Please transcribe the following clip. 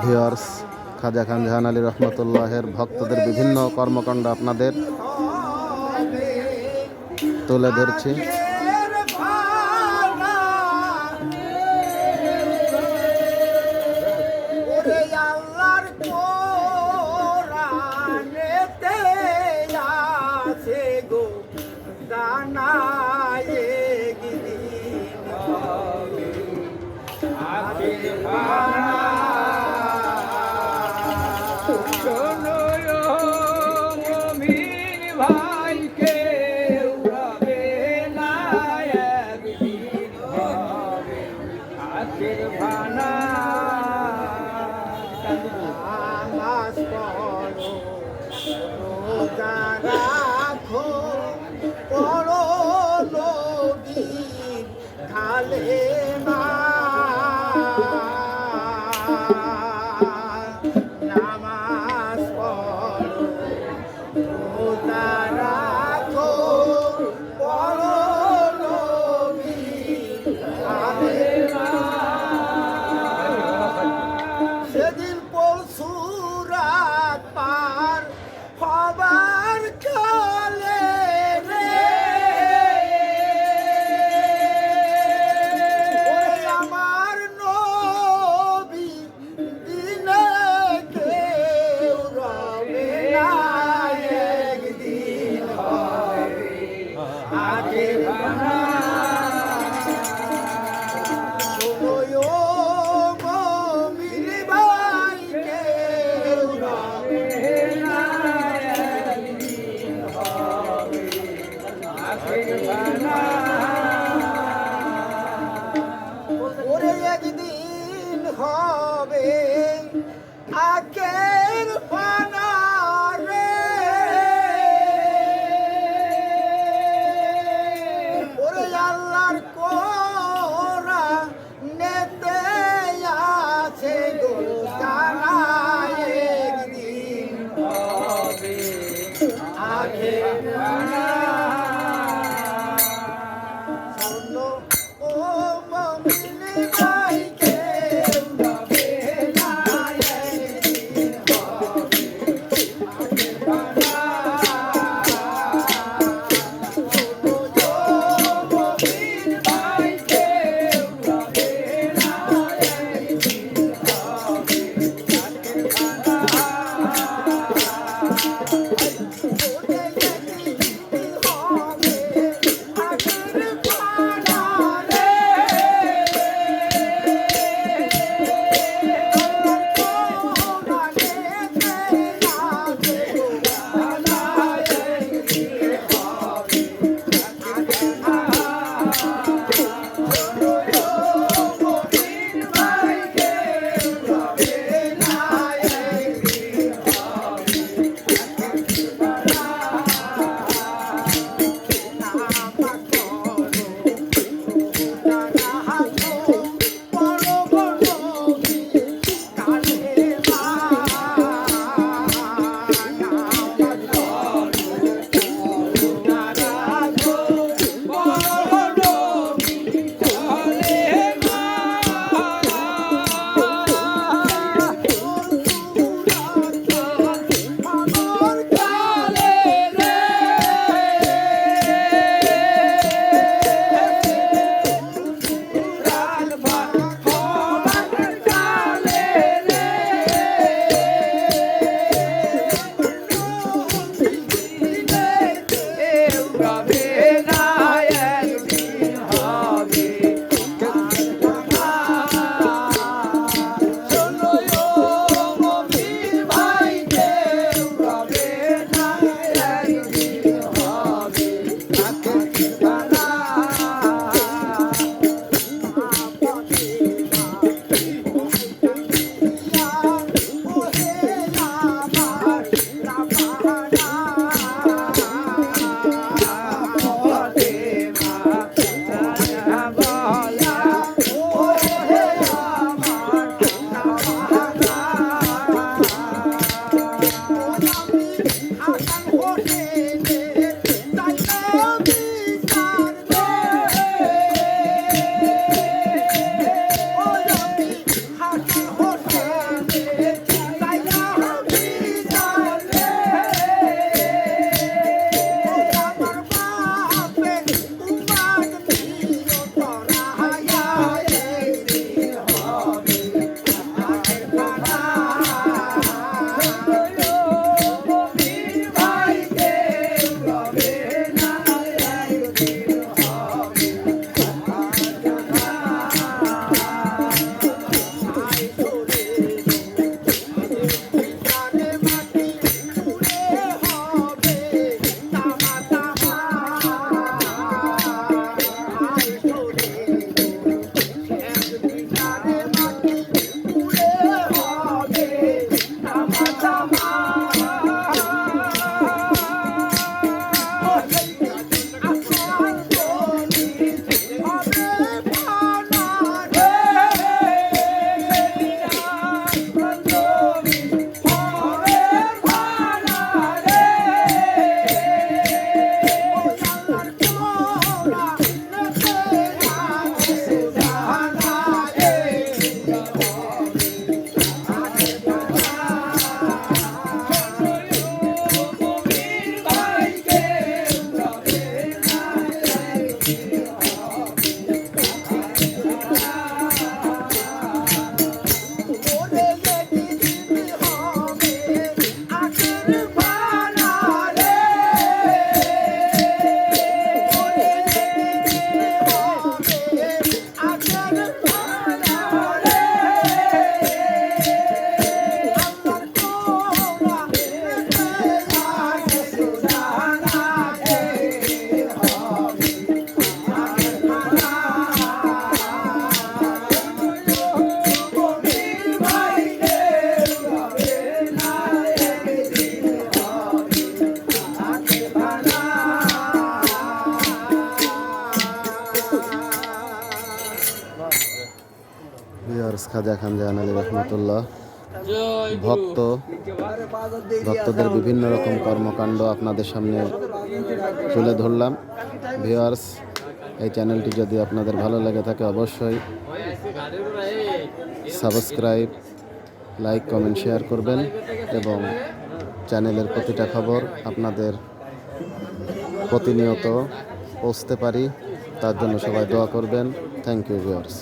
Viewers, খাজা খান জাহান আলী রহমতুল্লাহের ভক্তদের বিভিন্ন কর্মকাণ্ড আপনাদের তুলে ধরছি। সেদিন পরশুরাত পার হবার কালে রে আমার নবী দিনে কেউ রবে না, একদিন হবে আগে বানা। ওরে একদিন হবে আখের পানা রে, ওরে আল্লাহর কোরআন নেতে আছে গোলজানা, একদিন হবে আখের পানা। ভিউয়ার্স খাজা খান জাহান আলী রহমতুল্লাহ ভক্তদের বিভিন্ন রকম কর্মকাণ্ড আপনাদের সামনে তুলে ধরলাম। ভিউয়ার্স, এই চ্যানেলটি যদি আপনাদের ভালো লেগে থাকে অবশ্যই সাবস্ক্রাইব, লাইক, কমেন্ট, শেয়ার করবেন এবং চ্যানেলের প্রতিটা খবর আপনাদের প্রতিনিয়ত পৌঁছতে পারি তার জন্য সবাই দোয়া করবেন। Thank you viewers.